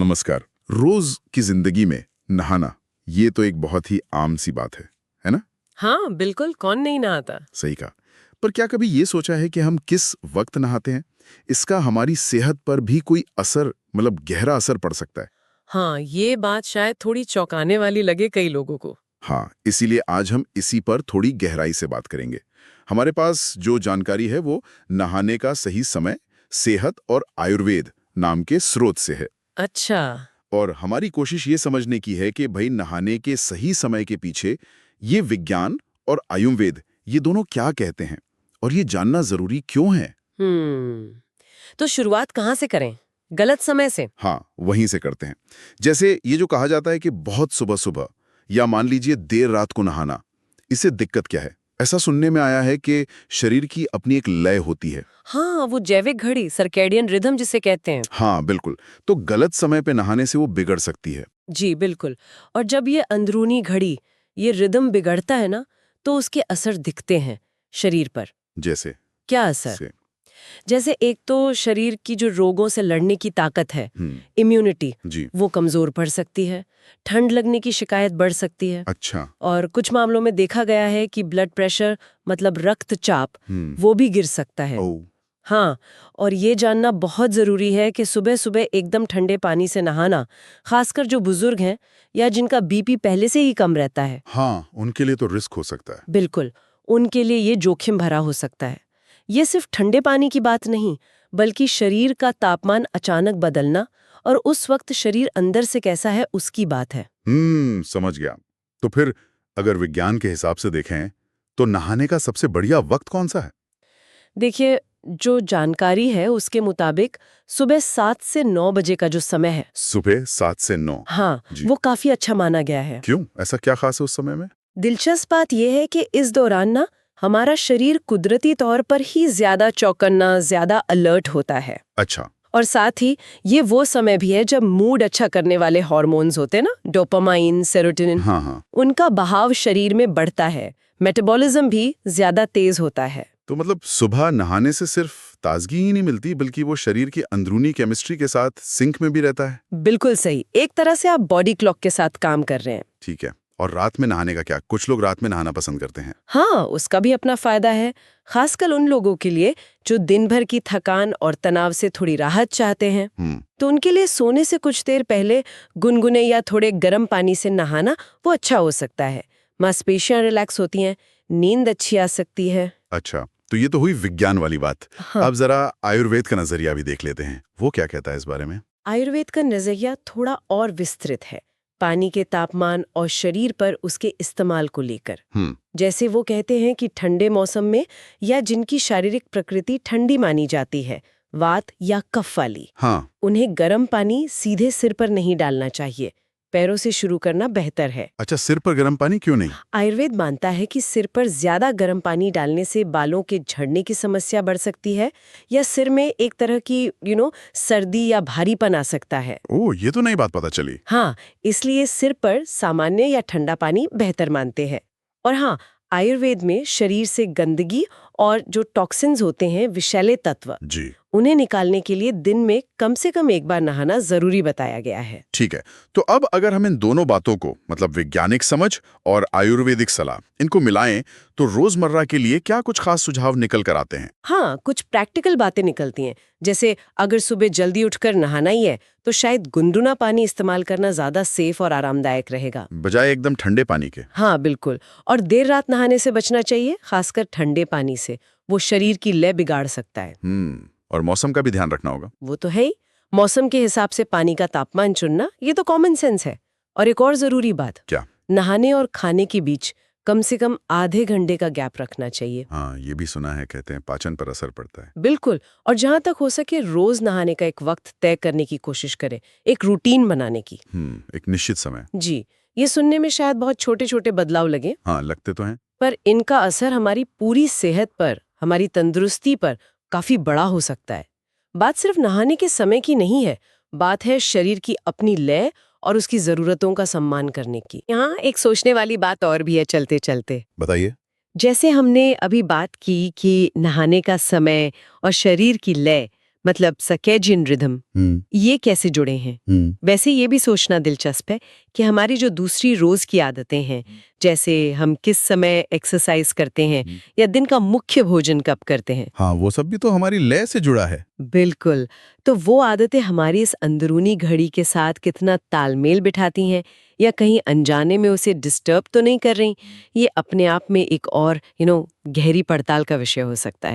नमस्कार। रोज की जिंदगी में नहाना ये तो एक बहुत ही आम सी बात है ना? हाँ बिल्कुल, कौन नहीं नहाता। सही कहा। पर क्या कभी ये सोचा है कि हम किस वक्त नहाते हैं? इसका हमारी सेहत पर भी कोई असर, मतलब गहरा असर पड़ सकता है। हाँ, ये बात शायद थोड़ी चौंकाने वाली लगे कई लोगों को। हाँ, इसीलिए आज हम इसी पर थोड़ी गहराई से बात करेंगे। हमारे पास जो जानकारी है वो नहाने का सही समय, सेहत और आयुर्वेद नाम के स्रोत से है। अच्छा। और हमारी कोशिश ये समझने की है कि भाई नहाने के सही समय के पीछे ये विज्ञान और आयुर्वेद ये दोनों क्या कहते हैं और ये जानना जरूरी क्यों है। तो शुरुआत कहाँ से करें? गलत समय से? हाँ, वहीं से करते हैं। जैसे ये जो कहा जाता है कि बहुत सुबह सुबह या मान लीजिए देर रात को नहाना, इससे दिक्कत क्या है? ऐसा सुनने में आया है कि शरीर की अपनी एक लय होती है। हाँ, वो जैविक घड़ी, सर्कैडियन रिदम जिसे कहते हैं। हाँ बिल्कुल। तो गलत समय पे नहाने से वो बिगड़ सकती है। जी बिल्कुल। और जब ये अंदरूनी घड़ी, ये रिदम बिगड़ता है ना, तो उसके असर दिखते हैं शरीर पर। जैसे क्या असर? से जैसे एक तो शरीर की जो रोगों से लड़ने की ताकत है, हम्म। इम्यूनिटी, जी। वो कमजोर पड़ सकती है। ठंड लगने की शिकायत बढ़ सकती है। अच्छा। और कुछ मामलों में देखा गया है कि ब्लड प्रेशर, मतलब रक्तचाप, हम्म। वो भी गिर सकता है। ओ। हाँ, और ये जानना बहुत जरूरी है कि सुबह सुबह एकदम ठंडे पानी से नहाना, खासकर जो बुजुर्ग हैं या जिनका बीपी पहले से ही कम रहता है, हाँ, उनके लिए तो रिस्क हो सकता है। बिल्कुल, उनके लिए ये जोखिम भरा हो सकता है। ये सिर्फ ठंडे पानी की बात नहीं, बल्कि शरीर का तापमान अचानक बदलना और उस वक्त शरीर अंदर से कैसा है उसकी बात है। समझ गया। तो फिर अगर विज्ञान के हिसाब से देखें तो नहाने का सबसे बढ़िया वक्त कौन सा है? देखिए, जो जानकारी है उसके मुताबिक सुबह 7 से 9 बजे का जो समय है, सुबह 7 से 9। हाँ, जी। वो काफी अच्छा माना गया है। क्यों? ऐसा क्या खास है उस समय में? दिलचस्प बात यह है कि इस दौरान ना हमारा शरीर कुदरती तौर पर ही ज्यादा चौकन्ना, ज्यादा अलर्ट होता है। अच्छा। और साथ ही ये वो समय भी है जब मूड अच्छा करने वाले हार्मोन्स होते हैं ना, डोपामाइन, सेरोटोनिन, हाँ हाँ। उनका बहाव शरीर में बढ़ता है। मेटाबॉलिज्म भी ज्यादा तेज होता है। तो मतलब सुबह नहाने से सिर्फ ताजगी ही नहीं मिलती बल्कि वो शरीर की अंदरूनी केमिस्ट्री के साथ सिंक में भी रहता है। बिल्कुल सही, एक तरह से आप बॉडी क्लॉक के साथ काम कर रहे हैं। ठीक है। और रात में नहाने का क्या? कुछ लोग रात में नहाना पसंद करते हैं। हाँ, उसका भी अपना फायदा है, खासकर उन लोगों के लिए जो दिन भर की थकान और तनाव से थोड़ी राहत चाहते हैं। तो उनके लिए सोने से कुछ देर पहले गुनगुने या थोड़े गर्म पानी से नहाना वो अच्छा हो सकता है। मांसपेशियां रिलैक्स होती हैं, नींद अच्छी आ सकती है। अच्छा, तो ये तो हुई विज्ञान वाली बात। हाँ, अब जरा आयुर्वेद का नजरिया भी देख लेते हैं। वो क्या कहता है इस बारे में? आयुर्वेद का नजरिया थोड़ा और विस्तृत है, पानी के तापमान और शरीर पर उसके इस्तेमाल को लेकर। जैसे वो कहते हैं कि ठंडे मौसम में या जिनकी शारीरिक प्रकृति ठंडी मानी जाती है, वात या कफ वाली, हाँ। उन्हें गर्म पानी सीधे सिर पर नहीं डालना चाहिए, पैरों से शुरू करना बेहतर है। अच्छा, सिर पर गर्म पानी क्यों नहीं? आयुर्वेद मानता है कि सिर पर ज्यादा गर्म पानी डालने से बालों के झड़ने की समस्या बढ़ सकती है या सिर में एक तरह की सर्दी या भारीपन आ सकता है। ओह, ये तो नई बात पता चली। हाँ, इसलिए सिर पर सामान्य या ठंडा पानी बेहतर मानते हैं। और हाँ, आयुर्वेद में शरीर से गंदगी और जो टॉक्सिन्स होते हैं, विषैले तत्व, जी। उन्हें निकालने के लिए दिन में कम से कम एक बार नहाना जरूरी बताया गया है। ठीक है। तो अब अगर हम इन दोनों बातों को, मतलब वैज्ञानिक समझ और आयुर्वेदिक सलाह, इनको मिलाएं तो रोजमर्रा के लिए क्या कुछ खास सुझाव निकल कर आते हैं? हाँ, कुछ प्रैक्टिकल बातें निकलती हैं। जैसे अगर सुबह जल्दी उठकर नहाना ही है तो शायद गुनगुना पानी इस्तेमाल करना ज्यादा सेफ और आरामदायक रहेगा, बजाय एकदम ठंडे पानी के। हाँ बिल्कुल। और देर रात नहाने से बचना चाहिए, खासकर ठंडे पानी से, वो शरीर की लय बिगाड़ सकता है। और मौसम का भी ध्यान रखना होगा। वो तो है ही, मौसम के हिसाब से पानी का तापमान चुनना ये तो कॉमन सेंस है। और एक और जरूरी बात, क्या? नहाने और खाने के बीच कम से कम आधे घंटे का गैप रखना चाहिए। हाँ, ये भी सुना है, कहते हैं पाचन पर असर पड़ता है। बिल्कुल। और जहां तक हो सके रोज नहाने का एक वक्त तय करने की कोशिश करें, एक रूटीन बनाने की। एक निश्चित समय। जी, ये सुनने में शायद बहुत छोटे छोटे बदलाव लगे, हाँ, लगते तो हैं। पर इनका असर हमारी पूरी सेहत पर, हमारी तंदुरुस्ती पर काफी बड़ा हो सकता है। बात सिर्फ नहाने के समय की नहीं है, बात है शरीर की अपनी लय और उसकी जरूरतों का सम्मान करने की। यहाँ एक सोचने वाली बात और भी है चलते चलते। बताइए। जैसे हमने अभी बात की कि नहाने का समय और शरीर की लय, मतलब सर्कैडियन रिदम, ये कैसे जुड़े हैं? वैसे ये भी सोचना दिलचस्प है कि हमारी जो दूसरी रोज की आदतें हैं, जैसे हम किस समय एक्सरसाइज करते हैं या दिन का मुख्य भोजन कब करते हैं। हाँ, वो सब भी तो हमारी लय से जुड़ा है। बिल्कुल। तो वो आदतें हमारी इस अंदरूनी घड़ी के साथ कितना तालमेल बिठाती हैं या कहीं अनजाने में उसे डिस्टर्ब तो नहीं कर रही, ये अपने आप में एक और गहरी पड़ताल का विषय हो सकता है।